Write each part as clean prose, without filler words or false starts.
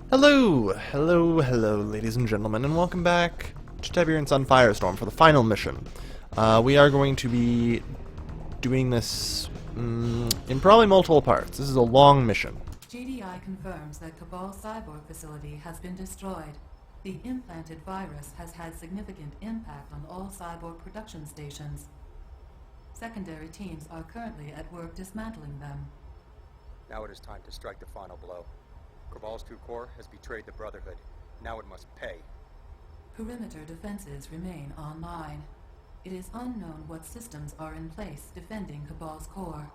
Hello, ladies and gentlemen, and welcome back to Tiberian's on Firestorm for the final mission. We are going to be doing this in probably multiple parts. This is a long mission. GDI confirms that Cabal's cyborg facility has been destroyed. The implanted virus has had significant impact on all cyborg production stations. Secondary teams are currently at work dismantling them. Now it is time to strike the final blow. Cabal's 2 Corps has betrayed the Brotherhood. Now it must pay. Perimeter defenses remain online. It is unknown what systems are in place defending Cabal's core.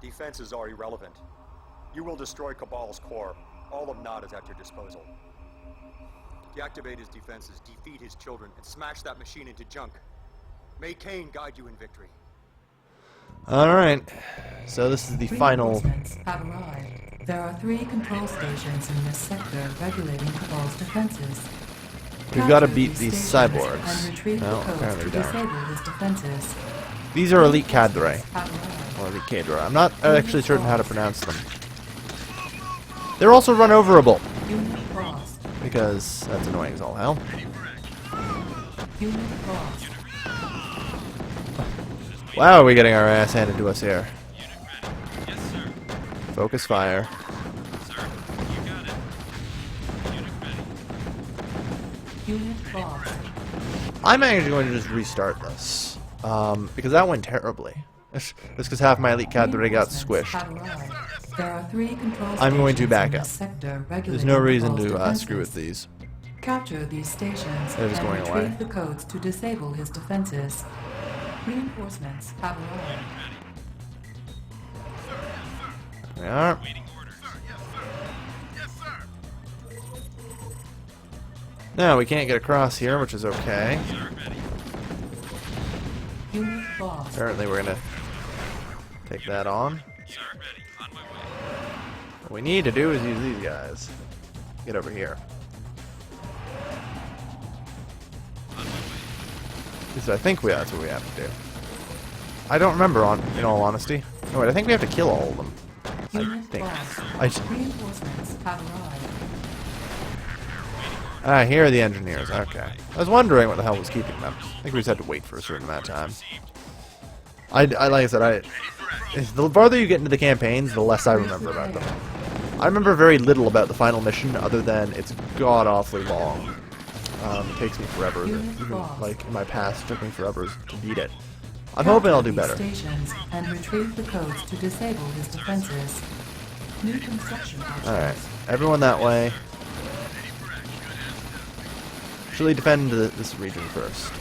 Defenses are irrelevant. You will destroy Cabal's core. All of Nod is at your disposal. Deactivate his defenses, defeat his children, and smash that machine into junk. May Kane guide you in victory. Alright, so this is the final... Reinforcements have arrived. There are 3 control stations in this sector regulating Cabal's defenses. We've got to Capture beat these these stations cyborgs. and retrieve No, the codes apparently to we don't. disable his defenses. These are elite cadre, Have arrived. or elite cadre. I'm not actually certain how to pronounce them. They're also run-overable, Unit lost. because that's annoying as all hell. Unit lost. Wow, are we getting our ass handed to us here. Focus fire. Unit lost. I'm actually going to just restart this, because that went terribly. Just because half my elite cadre got Reinforcements squished. have arrived. There are 3 control I'm going to stations back in up. this sector There's regulating no reason Cabal's to screw with defenses. these. Capture these stations They're just and going retrieve away. the codes to disable his defenses. Reinforcements have arrived. There we are. Now, we can't get across here, which is okay. Unit lost. Apparently we're gonna take that on. What we need to do is use these guys. Get over here. At least I think that's what we have to do. I don't remember, in all honesty. No, wait, I think we have to kill all of them. I Unit think. lost. Reinforcements have arrived. Ah, here are the engineers. Okay. I was wondering what the hell was keeping them. I think we just had to wait for a certain amount of time. Like I said, the farther you get into the campaigns, the less I remember about them. I remember very little about the final mission, other than it's god-awfully long. It takes me forever. Even, like, in my past, it took me forever to beat it. I'm hoping I'll do better. Stations and retrieve the codes to disable his defenses. New construction options. Alright. Everyone that way. Actually defend this region first.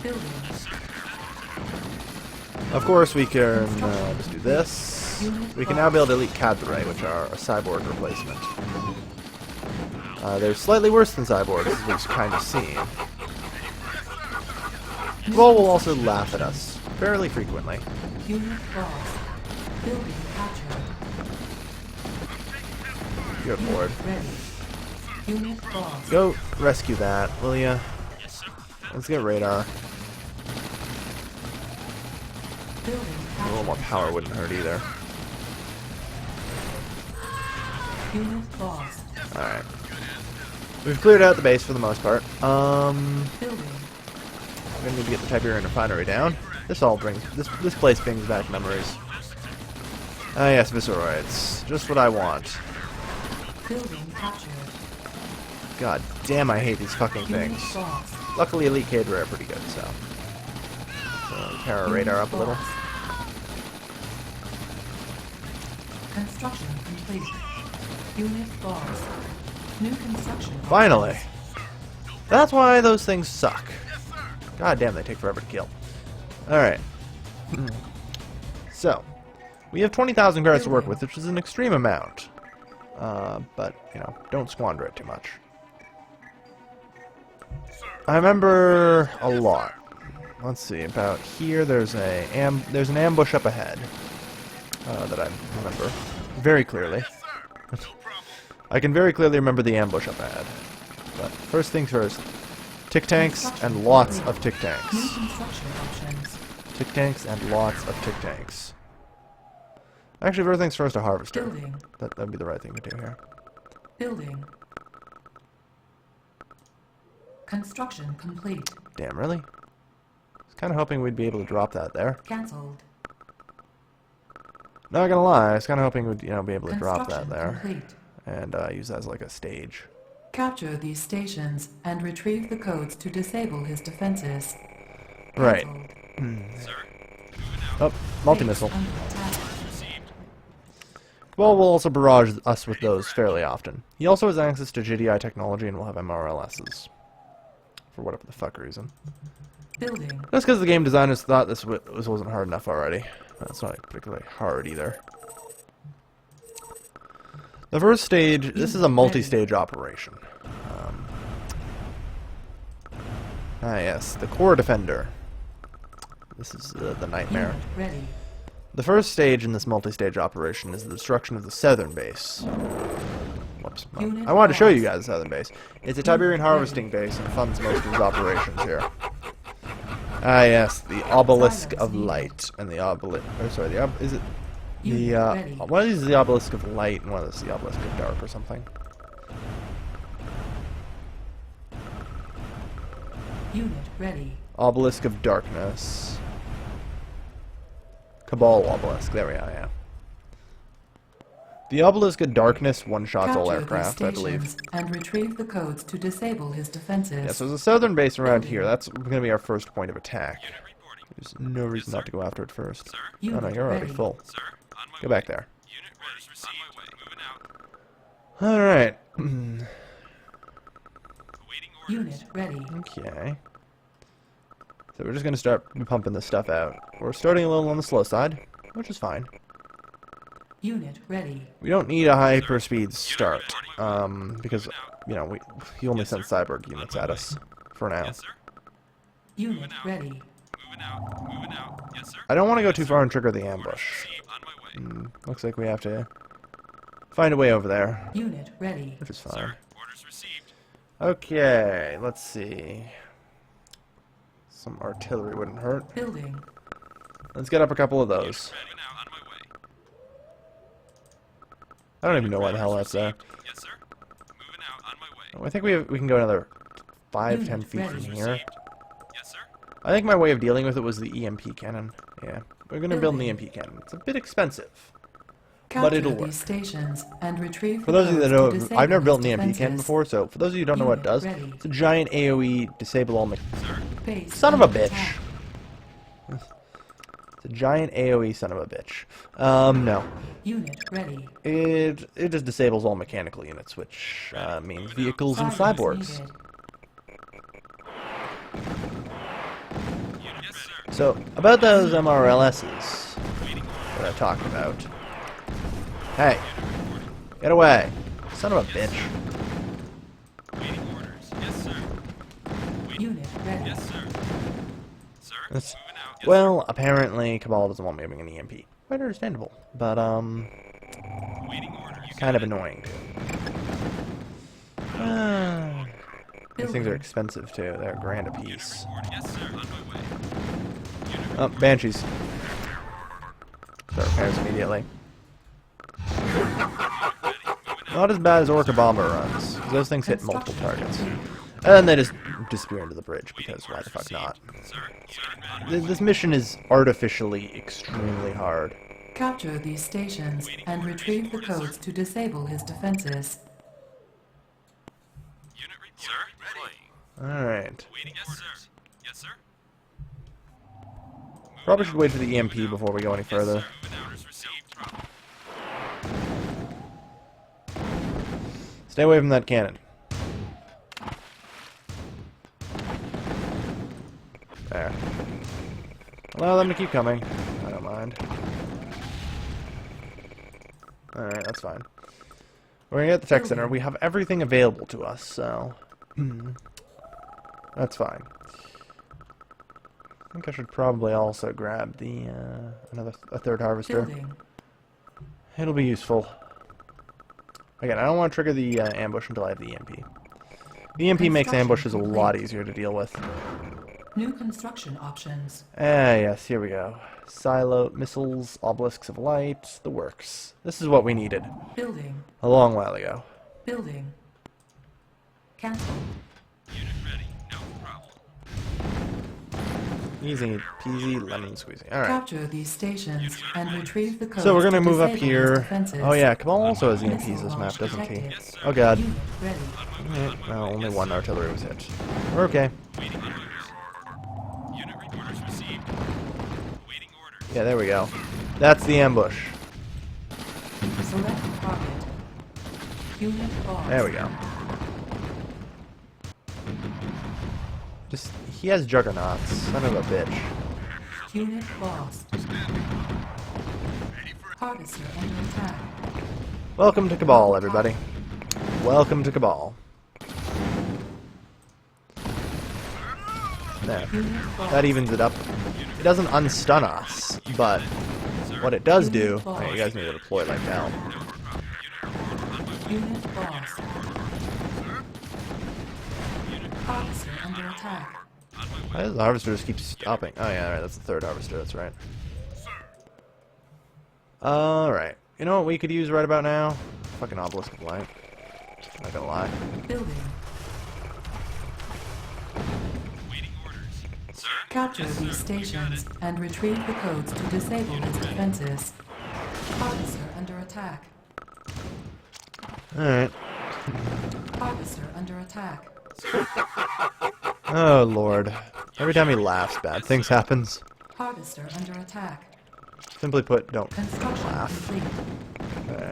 Buildings. Of course, we can just do this. We can now build elite cadre, which are a cyborg replacement. They're slightly worse than cyborgs, as we've kind of seen. Cabal will also laugh at us fairly frequently. Unit lost. Building captured. You're aboard. Ready. Unit lost. Go rescue that, will ya? Let's get radar. Building A little more captured. power wouldn't hurt either. Unit lost. Alright. We've cleared out the base for the most part. Building. We're gonna need to get the Tiberian refinery down. This place brings back memories. Ah yes, Visceroids. Just what I want. Building captured. God damn, I hate these fucking things. Unit lost. Luckily, Elite Cadre are pretty good, so tear our radar up a little. Construction complete. Unit lost. New construction. Finally! That's why those things suck. God damn, they take forever to kill. Alright. So, we have 20,000 credits to work with, which is an extreme amount. But, you know, don't squander it too much. I remember a lot. Let's see, about here there's an ambush up ahead that I remember very clearly. I can very clearly remember the ambush up ahead. But first things first, tick tanks and lots of tick tanks. New construction options. Tick tanks and lots of tick tanks. Actually, first things first, a harvester. Building. That'd be the right thing to do here. Building. Construction complete. Damn, really? I was kind of hoping we'd be able to drop that there. Cancelled. Not gonna lie, I was kind of hoping we'd, be able to drop that Construction there. complete. And use that as like a stage. Capture these stations and retrieve the codes to disable his defenses. Right. Cancelled. Oh, multi-missile. Base under attack. Well, we'll also barrage us with those fairly often. He also has access to GDI technology and will have MRLSs. For whatever the fuck reason. Building. Just because the game designers thought this wasn't hard enough already. That's not particularly hard either. The first stage, this is a multi-stage operation. Yes, the core defender. This is the nightmare. Unit ready. The first stage in this multi-stage operation is the destruction of the southern base. Whoops. Well, I wanted to show you guys the southern base. It's a Tiberian harvesting base and funds most of its operations here. Ah, yes, the Obelisk of Light and the Obelisk. Oh, sorry, is it the one is the Obelisk of Light and one is the Obelisk of Dark or something. Unit ready. Obelisk of Darkness. Cabal Obelisk. There we are. Yeah. The Obelisk of Darkness one-shots all Capture aircraft, these I believe. stations and retrieve the codes to disable his defenses. Yeah, so there's a southern base around here. That's going to be our first point of attack. There's no reason not to go after it first. Oh no, Unit you're already ready. full. Sir, on my Go way. back there. Unit orders received. On my way. Moving out. Alright. Awaiting orders. Unit ready. Okay. So we're just going to start pumping this stuff out. We're starting a little on the slow side, which is fine. Unit ready. We don't need a hyperspeed start, because, he only sends cyborg units at us, for now. Yes, sir. Unit ready. Moving out. Moving out. Yes, sir. I don't want to go too far and trigger the ambush. Received. On my way. Looks like we have to find a way over there, Unit ready. which is fine. Sir, orders received. Okay, let's see. Some artillery wouldn't hurt. Building. Let's get up a couple of those. Moving out. On my way. I don't even know why the hell that's there. Yes, sir. Moving out. On my way. I think we can go another 5-10 Unit feet from ready. here. Yes, sir. I think my way of dealing with it was the EMP cannon. Yeah, we're gonna build an Building. EMP cannon. It's a bit expensive, Capture but it'll work. these stations and retrieve For those of you that codes to know, disable I've never built an his EMP cannon defenses. before, so for those of you who don't know what it does, Unit ready. it's a giant AOE disable all Base son of a under bitch. attack. It's a giant AOE son of a bitch. No. Unit ready. It just disables all mechanical units, which means vehicles and Silence cyborgs. needed. Yes, sir. So, about those MRLSs that I talked about. Hey, get away. Son of a bitch. Waiting orders. Yes, sir. Unit ready. Yes, sir. Sir, That's- moving out. Yes, Well, apparently Cabal doesn't want me having an EMP. Quite understandable, but sir. Waiting orders. kind of annoying. These things are expensive too. They're a grand a piece. Yes, sir. On my way. Unit Oh, Banshees. Start repairs immediately. Not as bad as Orca Bomber runs, 'cause those things hit multiple targets. And then they just disappear into the bridge, because why the fuck not? Sir, unit This mission is artificially extremely hard. Capture these stations and retrieve the codes to disable his defenses. Unit sir. Ready. Alright. Waiting. Yes, sir. Yes, sir. Probably should wait for the EMP before we go any further. Moving out. Orders received. Stay away from that cannon. There. Allow them to keep coming. I don't mind. Alright, that's fine. We're gonna get the tech center. We have everything available to us, so... that's fine. I think I should probably also grab the, a third harvester. Building. It'll be useful. Again, I don't want to trigger the ambush until I have the EMP. The EMP makes ambushes a lot easier to deal with. New construction options. Ah, yes, here we go. Silo, missiles, obelisks of light, the works. This is what we needed Building. a long while ago. Building. Cancel. Unit ready. No problem. Easy peasy lemon squeezy. Alright. Capture these stations and retrieve the codes So we're gonna to move up disable here. these defenses. Oh yeah, Cabal also has EMPs Missile this map, launch doesn't he? detected. Oh god. Unit ready. Well, only one artillery was hit. We're okay. Waiting orders. Unit orders received. Waiting orders. Yeah, there we go. That's the ambush. Select target. Unit lost. There we go. Just, he has juggernauts. Son of a bitch. Unit lost. Harvester under attack. Welcome to Cabal, everybody. Welcome to Cabal. There. Unit lost. That evens it up. It doesn't unstun us, but what it does do... Hey, you guys need to deploy like hell. Unit lost. Harvester under attack. Why does the harvester just keep stopping? Oh yeah, alright, that's the third harvester, that's right. Alright. You know what we could use right about now? Fucking obelisk of light. Not gonna lie. Building. Waiting orders. Sir? Capture these stations and retrieve the codes to disable his defenses. Harvester under attack. Alright. Harvester under attack. Oh lord. Every time he laughs, bad things happens. Harvester under attack. Simply put, don't Construction laugh. complete.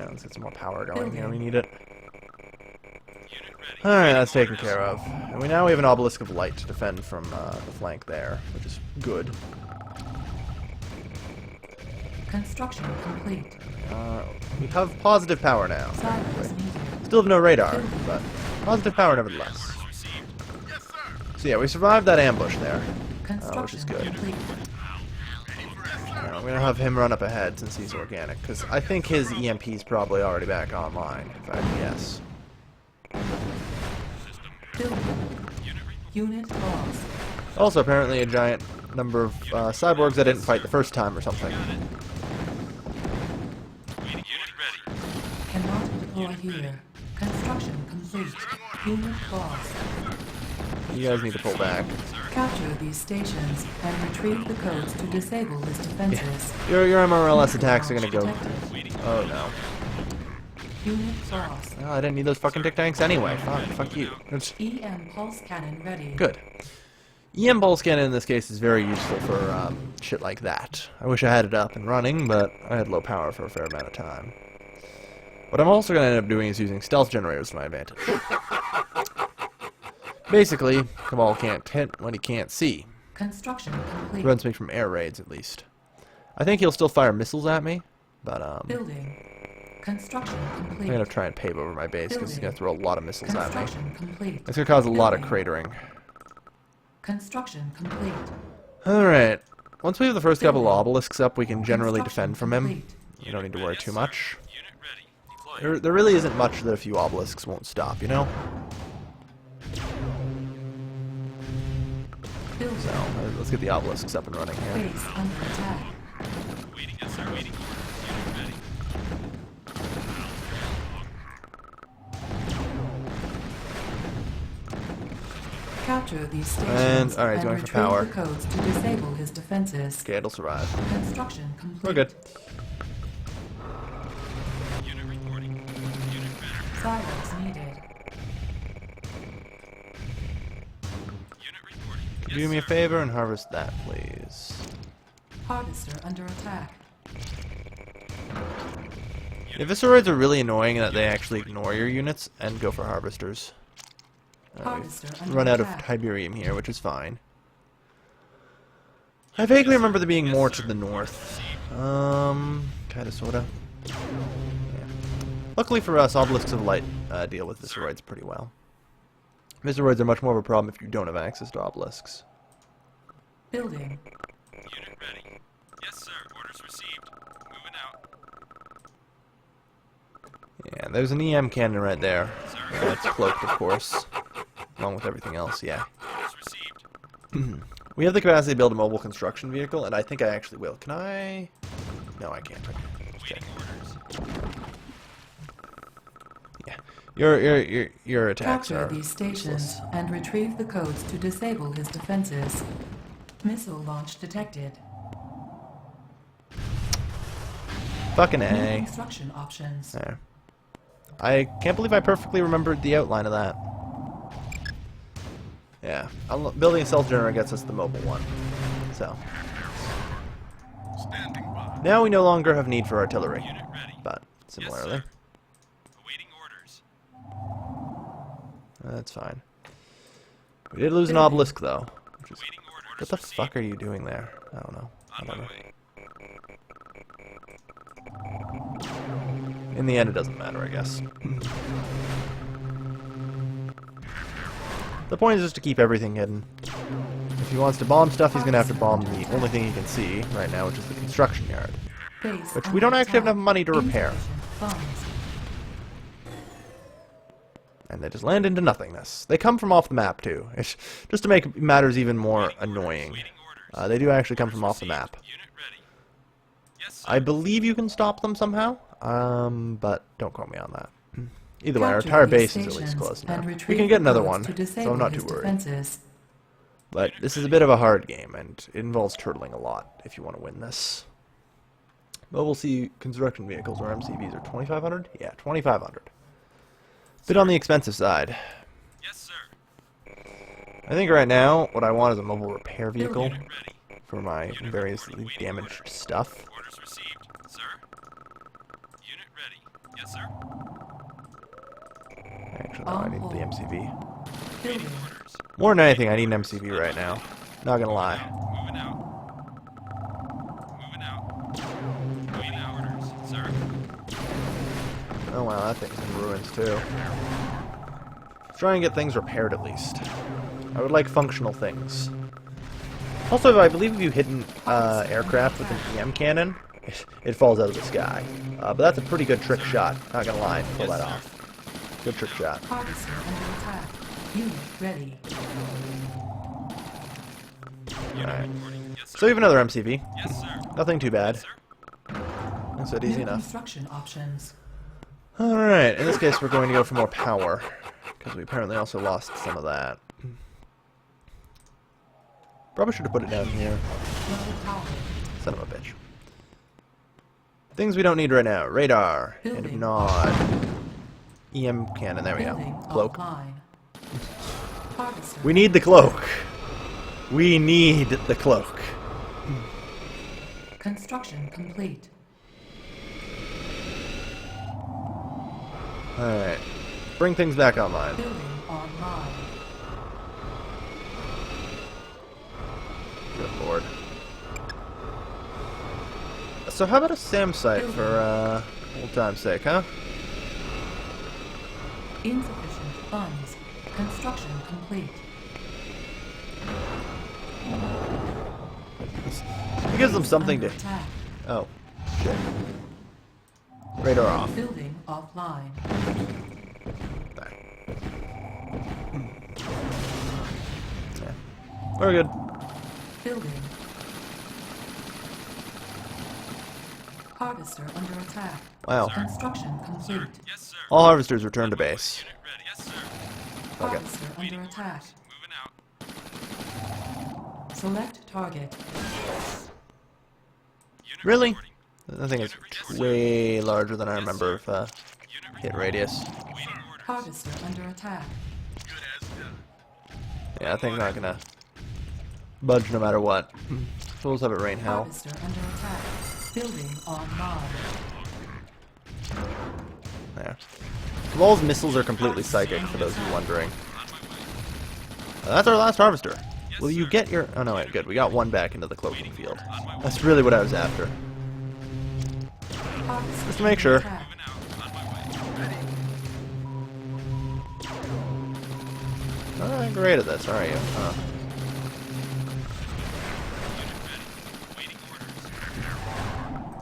Let's get some more power going here, we need it. Unit ready. Alright, that's taken care of. And now we have an obelisk of light to defend from the flank there, which is good. Construction complete. We have positive power now. Silos needed. Still have no radar, but positive power nevertheless. So yeah, we survived that ambush there. Construction is good. complete. We don't have him run up ahead since he's organic, because I think his EMP is probably already back online, if I had to guess. Building. Unit lost. Also, apparently a giant number of cyborgs that didn't fight the first time or something. Waiting unit ready. Cannot deploy here. Construction complete. Unit lost. You guys need to pull back. Capture these stations and retrieve the codes to disable his defenses. Your MRLS attacks are gonna go... Detected. Oh no. Unit lost. Well, I didn't need those fucking tick tanks anyway. Fuck you. It's EM pulse cannon ready. good. EM pulse cannon in this case is very useful for shit like that. I wish I had it up and running, but I had low power for a fair amount of time. What I'm also going to end up doing is using stealth generators to my advantage. Basically, Cabal can't hit what he can't see. Construction complete. Prevents me from air raids, at least. I think he'll still fire missiles at me, but Building. Construction complete. I'm going to try and pave over my base because he's going to throw a lot of missiles at me. Construction complete. It's going to cause a lot of Building. cratering. Construction complete. Alright. Once we have the first couple of Building. obelisks up, we can generally Construction defend from him. complete. You don't need to worry too much. Unit ready. Deploy. There really isn't much that a few obelisks won't stop, you know? Building. So, let's get the obelisks up and running here. Base under attack. Waiting, yes, sir. Waiting orders. Unit ready. Capture these stations And, alright, going for retrieve power. the codes to disable his defenses. Okay, it'll survive. Construction complete. We're good. Unit reporting. Unit ready. Silos needed. Unit reporting. Could you do me a favor and harvest that, please? Harvester under attack. The Visceroids are really annoying in that they actually ignore your units and go for harvesters. Harvester We've under run out of attack. Tiberium here, which is fine. I vaguely remember there being more to the north. Kinda, sorta. Yeah. Luckily for us, Obelisks of Light deal with Visceroids pretty well. Visceroids are much more of a problem if you don't have access to obelisks. Building. Unit ready. Yes, sir. Orders received. Moving out. Yeah, there's an EM cannon right there. Yeah, it's cloaked, of course. Along with everything else, yeah. Orders received. We have the capacity to build a mobile construction vehicle, and I think I actually will. Can I? No, I can't. Just check. Yeah, your attacks Capture are these stations useless. and retrieve the codes to disable his defenses. Missile launch detected. Fucking New A. construction options. There. I can't believe I perfectly remembered the outline of that. Yeah, building a stealth generator gets us the mobile one. So Standing by. now we no longer have need for artillery, Unit ready. but similarly, Yes, sir. Awaiting orders. that's fine. We did lose an obelisk though. Which is, Awaiting orders. what the received. fuck are you doing there? I don't know. On my Whatever. way. In the end, it doesn't matter, I guess. The point is just to keep everything hidden. If he wants to bomb stuff, he's gonna have to bomb the only thing he can see right now, which is the construction yard. Base Which we under don't actually have attack. enough money to repair. Insufficient funds. And they just land into nothingness. They come from off the map, too. It's just to make matters even more annoying. Awaiting orders. They do actually come from off the map. Unit ready. Yes, sir. I believe you can stop them somehow, but don't quote me on that. Either way, our Capture entire these base is at least stations close now. and We retrieve can get the another codes one, to so disable I'm not his too worried. defenses. But this is a bit of a hard game, and it involves turtling a lot if you want to win this. But we'll see construction vehicles or MCVs are 2,500? Yeah, 2,500. Bit on the expensive side. Yes, sir. I think right now, what I want is a mobile repair vehicle Unit ready. for my variously damaged stuff. Orders received, sir. Unit ready. Yes, sir. Actually, no, I need the MCV. Building. Orders. More than anything, I need an MCV right now. Not gonna lie. Moving out. Moving out. Waiting orders, sir. Oh wow, that thing's in ruins too. Try and get things repaired at least. I would like functional things. Also, I believe if you hit an aircraft with an EM cannon, it falls out of the sky. But that's a pretty good trick shot. Not gonna lie, pull that off. Good trick shot. Harvester under attack. Unit ready. Alright. Reporting. Yes, sir. So we have another MCV. Yes, sir. Nothing too bad. Yes, sir. That's it, easy New enough. construction options. Alright, in this case we're going to go for more power. Because we apparently also lost some of that. Probably should have put it down here. Low power. Son of a bitch. Things we don't need right now. Radar. And Building. nod. EM cannon, there we Building go. Cloak. offline. Harvester. We need the cloak. We need the cloak. Construction complete. Alright. Bring things back online. Building online. Good lord. So how about a SAM site for, old time's sake, huh? Insufficient funds. Construction complete. It gives them something to... Under attack. Oh. Shit. Radar off. Building offline. Yeah. We're good. Building. Harvester under attack. Wow. Construction complete. Yes, sir. All harvesters return to base. Unit ready. Yes, sir. Okay. Harvester under attack. Moving out. Select target. Unit Really? reporting. I think it's way larger than I remember of Unit hit radius. Waiting orders. Harvester under attack. Yeah, I think not gonna budge no matter what. So we'll just have it rain hell. Harvester under attack. Building online. There. Cabal's missiles are completely psychic, for those of you wondering. That's our last harvester. Will you get your... Oh no, wait, good. We got one back into the cloaking field. That's really what I was after. Harvester Just to make under sure. attack. Moving out. On my way. I'm not great at this, are you? Waiting orders.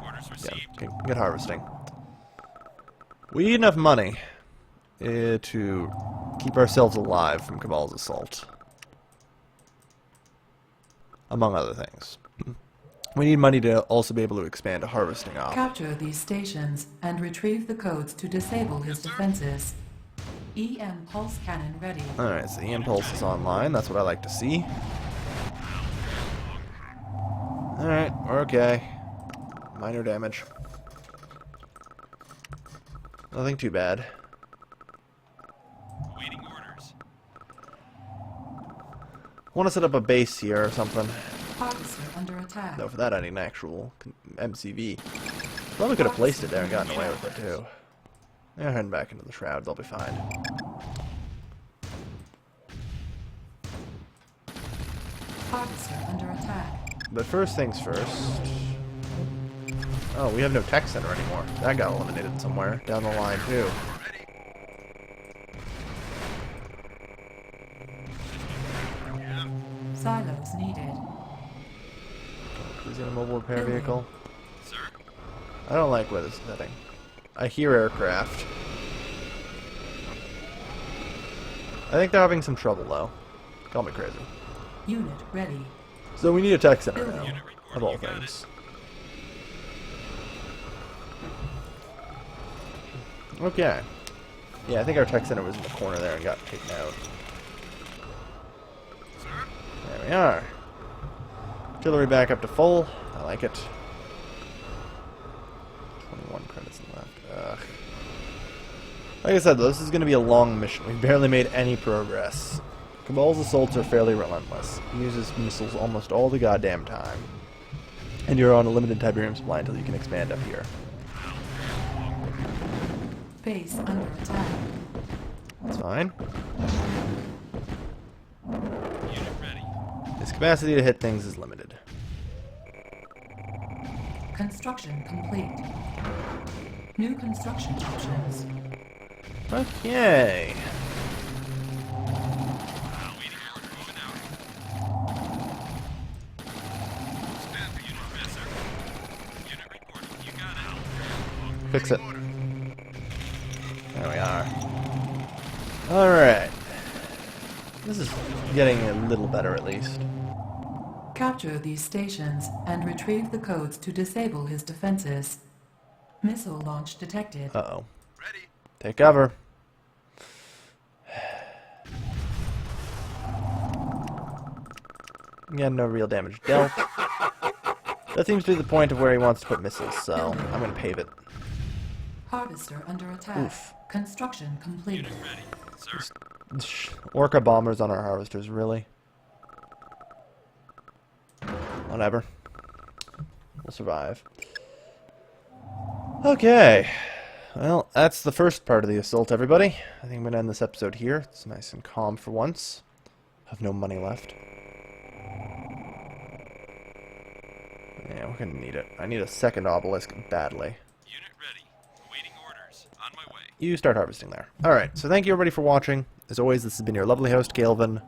Orders Yeah, received. get harvesting. We need enough money to keep ourselves alive from Cabal's assault. among other things. We need money to also be able to expand a harvesting op. Capture these stations and retrieve the codes to disable his defenses. EM pulse cannon ready. Alright, so the impulse is online. That's what I like to see. Alright, we're okay. Minor damage. Nothing too bad. Awaiting orders. Want to set up a base here or something. Harvester under attack. Though for that I need an actual MCV. Probably could have placed it there and gotten away with it too. They're heading back into the shroud, they'll be fine. Harvester under attack. But first things first. Oh, we have no tech center anymore. That got eliminated somewhere down the line too. Silos needed. Is it a mobile repair vehicle? Sir? I don't like where this is heading. I hear aircraft. I think they're having some trouble though. Call me crazy. Unit ready. So we need a tech center now, Unit of all reporting, you got things. Okay. Yeah, I think our tech center was in the corner there and got taken out. There we are. Artillery back up to full. I like it. 21 credits left. Ugh. Like I said, though, this is going to be a long mission. We've barely made any progress. Cabal's assaults are fairly relentless. He uses missiles almost all the goddamn time. And you're on a limited Tiberium supply until you can expand up here. Base under attack. That's fine. Unit ready. His capacity to hit things is limited. Construction complete. New construction options. Okay. Awaiting order. Moving out. Stand for unit. Yes, sir. Unit reporting. You got it. Fix it. There we are. Alright. This is getting a little better at least. Capture these stations and retrieve the codes to disable his defenses. Missile launch detected. Uh-oh. Take cover. Again, no real damage dealt. That seems to be the point of where he wants to put missiles, so I'm going to pave it. Harvester under attack. Oof. Construction complete. Unit ready. Sir? Orca bombers on our harvesters, really? Whatever. We'll survive. Okay. Well, that's the first part of the assault, everybody. I think I'm going to end this episode here. It's nice and calm for once. I have no money left. Yeah, we're going to need it. I need a second obelisk badly. Unit ready. Awaiting orders. On my way. You start harvesting there. Alright, so thank you everybody for watching. As always, this has been your lovely host, Galvin.